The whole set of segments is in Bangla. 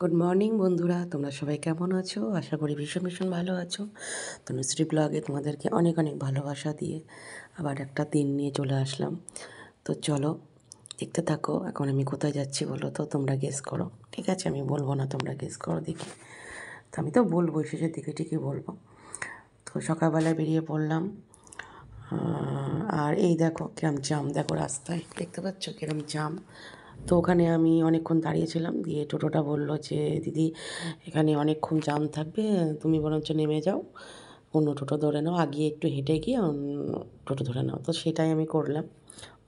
গুড মর্নিং বন্ধুরা, তোমরা সবাই কেমন আছো? আশা করি ভীষণ ভালো আছো। তনুশ্রী ব্লগে তোমাদেরকে অনেক ভালোবাসা দিয়ে আবার একটা দিন নিয়ে চলে আসলাম। তো চলো দেখতে থাকো। এখন আমি কোথায় যাচ্ছি বলো তো, তোমরা গেস করো। ঠিক আছে, আমি বলবো না, তোমরা গেস করো দেখি। তো আমি তো বলবো, শেষের দিকে ঠিকই বলবো। তো সকালবেলায় বেরিয়ে পড়লাম। আর এই দেখো কিরম জাম, দেখো রাস্তায় দেখতে পাচ্ছ কিরম জাম। তো ওখানে আমি অনেকক্ষণ দাঁড়িয়েছিলাম, দিয়ে টোটোটা বললো যে দিদি এখানে অনেকক্ষণ জাম থাকবে, তুমি বরঞ্চ নেমে যাও, অন্য টোটো ধরে নাও, আগিয়ে একটু হেঁটে গিয়ে অন্য টোটো ধরে নাও। তো সেটাই আমি করলাম,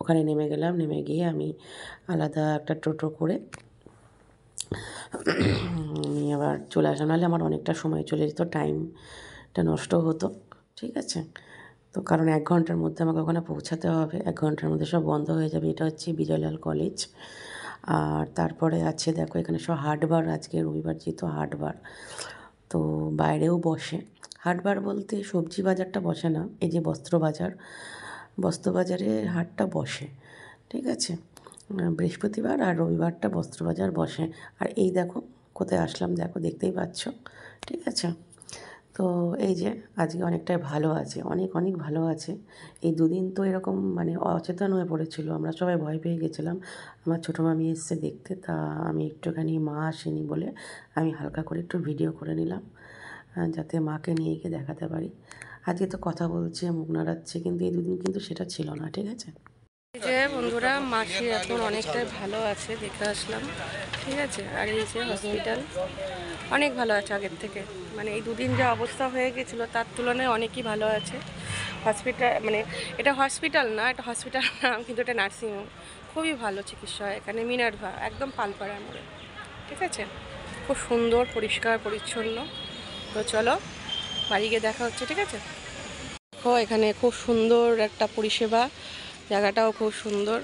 ওখানে নেমে গেলাম। নেমে গিয়ে আমি আলাদা একটা টোটো করে আমি আবার চলে আসলাম, নাহলে আমার অনেকটা সময় চলে যেত, টাইমটা নষ্ট হতো। ঠিক আছে, তো কারণ 1 ঘন্টার মধ্যে আমাকে ওখানে পৌঁছাতে হবে, 1 ঘন্টার মধ্যে সব বন্ধ হয়ে যাবে। এটা হচ্ছে বিজয়লাল কলেজ। আর তারপরে আছে দেখো এখানে সব হাটবার, আজকে রবিবার যেহেতু হাটবার, তো বাইরেও বসে। হাটবার বলতে সবজি বাজারটা বসে না, এই যে বস্ত্রবাজারে হাটটা বসে। ঠিক আছে, বৃহস্পতিবার আর রবিবারটা বস্ত্রবাজার বসে। আর এই দেখো কোথায় আসলাম, দেখো দেখতেই পাচ্ছ। ঠিক আছে, তো এই যে আজকে অনেকটাই ভালো আছে, অনেক ভালো আছে। এই 2 দিন তো এরকম মানে অচেতন হয়ে পড়েছিল, আমরা সবাই ভয় পেয়ে গেছিলাম। আমার ছোটো মামি এসছে দেখতে, তা আমি একটুখানি, মা আসেনি বলে আমি হালকা করে একটু ভিডিও করে নিলাম, যাতে মাকে নিয়ে গিয়ে দেখাতে পারি। আজকে তো কথা বলছে, মুখ নাড়াচ্ছে, কিন্তু এই 2 দিন কিন্তু সেটা ছিল না। ঠিক আছে, এই যে বন্ধুরা, মাসি এখন অনেকটাই ভালো আছে, দেখে আসলাম। ঠিক আছে, আর এই যে হসপিটাল অনেক ভালো আছে আগের থেকে, মানে এই 2 দিন যা অবস্থা হয়ে গেছিলো তার তুলনায় অনেকই ভালো আছে। হসপিটাল মানে এটা হসপিটাল না, এটা হসপিটাল নাম, কিন্তু এটা নার্সিংহোম। খুবই ভালো চিকিৎসা হয় এখানে, মিনার্ভা একদম পালপাড়ার মোড়ে। ঠিক আছে, খুব সুন্দর, পরিষ্কার পরিচ্ছন্ন। তো চলো বাড়ি গিয়ে দেখা হচ্ছে। ঠিক আছে, ও এখানে খুব সুন্দর একটা পরিষেবা, জায়গাটাও খুব সুন্দর,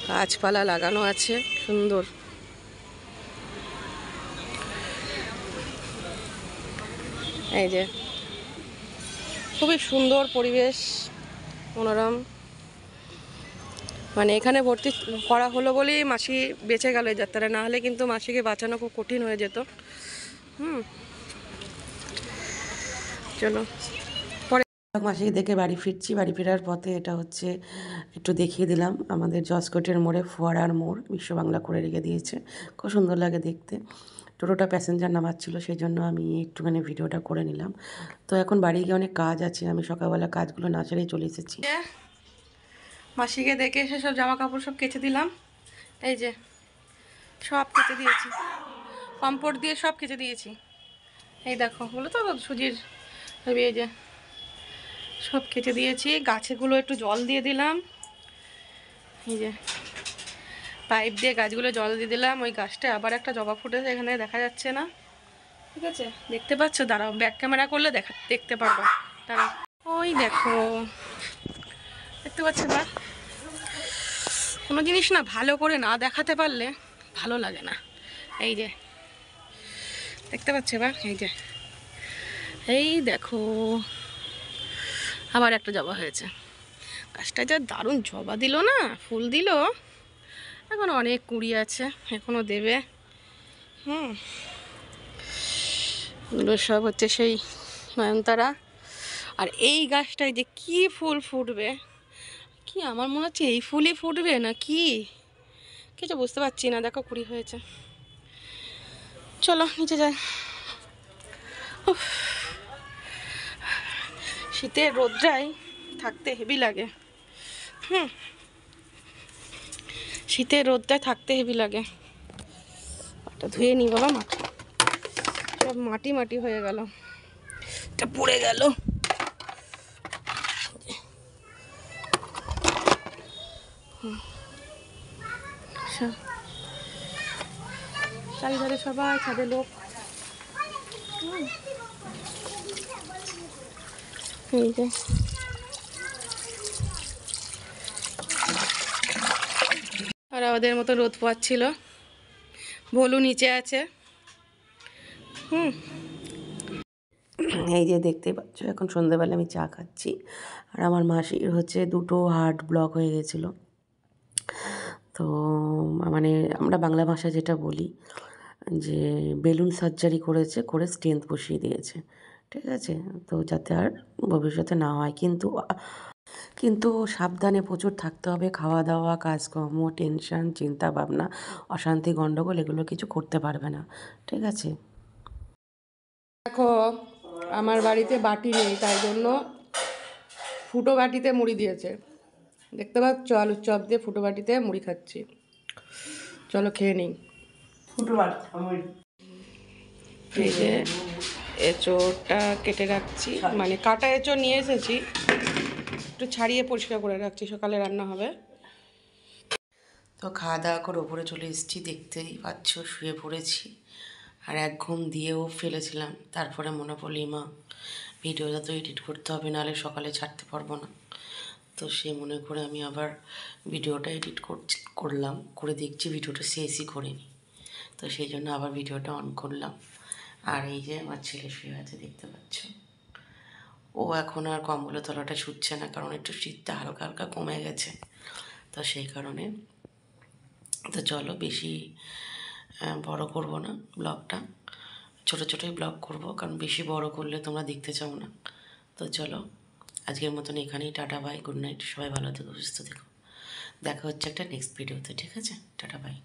গাছপালা লাগানো আছে সুন্দর। এই যে খুবই সুন্দর পরিবেশ, মনোরম। মানে এখানে ভর্তি করা হলো বলেই মাসি বেঁচে গেল এই যাত্রা, না হলে কিন্তু মাসিকে বাঁচানো খুব কঠিন হয়ে যেত। চলো পরে। মাসিকে দেখে বাড়ি ফিরছি। বাড়ি ফেরার পথে এটা হচ্ছে, একটু দেখিয়ে দিলাম, আমাদের জসকোটের মোড়ে ফোয়ারার মোড় বিশ্ব বাংলা করে রেখে দিয়েছে, খুব সুন্দর লাগে দেখতে। টোটোটা প্যাসেঞ্জার নামাচ্ছিল, সেই জন্য আমি একটুখানি ভিডিওটা করে নিলাম। তো এখন বাড়ি গিয়ে অনেক কাজ আছে, আমি সকালবেলা কাজগুলো না সেরেই চলে এসেছি। মাসিকে দেখে এসে সব জামা কাপড় সব কেচে দিলাম। এই যে সব কেচে দিয়েছি, কম্পোর্ট দিয়ে সব কেচে দিয়েছি। এই দেখো, বলো তো সুজির ভাবি, এই যে সব কেটে দিয়েছি। গাছগুলো একটু জল দিয়ে দিলাম, এই যে পাইপ দিয়ে গাছগুলো জল দিয়ে দিলাম। ওই গাছটা আবার একটা জবা ফুটেছে, এখানে দেখা যাচ্ছে না। ঠিক আছে, দেখতে পাচ্ছ? দাঁড়াও, ব্যাক ক্যামেরা করলে দেখতে পারবো। দাঁড়াও, ওই দেখো, দেখতে পাচ্ছ না? কোনো জিনিস না ভালো করে না দেখাতে পারলে ভালো লাগে না। এই যে দেখতে পাচ্ছ এবার, এই যে এই দেখো, আবার একটা জবা হয়েছে। গাছটা যা দারুণ জবা দিল না, ফুল দিল। এখন অনেক কুড়ি আছে, এখনো দেবে। এগুলো সব হচ্ছে সেই নয়নতারা। আর এই গাছটায় যে কি ফুল ফুটবে, কি আমার মনে হচ্ছে এই ফুলই ফুটবে না কি, কিছু বুঝতে পারছি না। দেখো কুড়ি হয়েছে। চলো নিচে যাই। উফ, শীতের রোদ্রায় থাকতে হেভি লাগে। শীতের রোদটায় থাকতে হেভি লাগে। পাটা ধুয়ে নি বাবা, মাটি সব মাটি হয়ে গেল, এটা পড়ে গেল। চারিধারে সবাই ছাদে লোক। এই যে আর ওদের মতো রোদ পোয়াচ্ছিল। ভোলু নিচে আছে। এই যে দেখতে পাচ্ছ, এখন সন্ধ্যেবেলা আমি চা খাচ্ছি। আর আমার মাসির হচ্ছে 2টো হার্ট ব্লক হয়ে গেছিলো। তো মানে আমরা বাংলা ভাষায় যেটা বলি, যে বেলুন সার্জারি করেছে, করে স্টেন্ট বসিয়ে দিয়েছে। ঠিক আছে? তো যাতে আর ভবিষ্যতে না হয়। কিন্তু সাবধানে প্রচুর থাকতে হবে। খাওয়া দাওয়া, কাজকর্ম, টেনশন, চিন্তা ভাবনা, অশান্তি, গণ্ডগোল এগুলো কিছু করতে পারবে না। ঠিক আছে? দেখো, আমার বাড়িতে বাটি নেই, তাই জন্য ফুটো বাটিতে মুড়ি দিয়েছে। দেখতে পাচ্ছ, আলুর চপ দিয়ে ফুটো বাটিতে মুড়ি খাচ্ছি। চলো খেয়ে নিই। এই যে এঁচোড়টা কেটে রাখছি, মানে কাটা এঁচোড় নিয়ে এসেছি, একটু ছাড়িয়ে পরিষ্কার করে রাখছি, সকালে রান্না হবে। তো খাওয়া দাওয়া করে ওপরে চলে এসেছি, দেখতেই পাচ্ছ শুয়ে পড়েছি। আর এক ঘুম দিয়েও ফেলেছিলাম, তারপরে মনে পড়ল মা ভিডিওটা তো এডিট করতে হবে, নাহলে সকালে ছাড়তে পারবো না। তো সে মনে করে আমি আবার ভিডিওটা এডিট করলাম, করে দেখছি ভিডিওটা শেষই করিনি। তো সেই জন্য আবার ভিডিওটা অন করলাম। আর এই যে আমার ছেলে শুয়ে আছে, দেখতে পাচ্ছ। ও এখন আর কম্বলের তলাটা ছুটছে না, কারণ একটু শীতটা হালকা হালকা কমে গেছে। তো সেই কারণে তো চলো বেশি বড় করব না ব্লগটা, ছোটো ছোটোই ব্লগ করব, কারণ বেশি বড় করলে তোমরা দেখতে চাও না। তো চলো আজকের মতন এখানেই, টাটা বাই, গুড নাইট, সবাই ভালো থেকো, সুস্থ থেকো। দেখা হচ্ছে একটা নেক্সট ভিডিওতে, ঠিক আছে? Tata bye.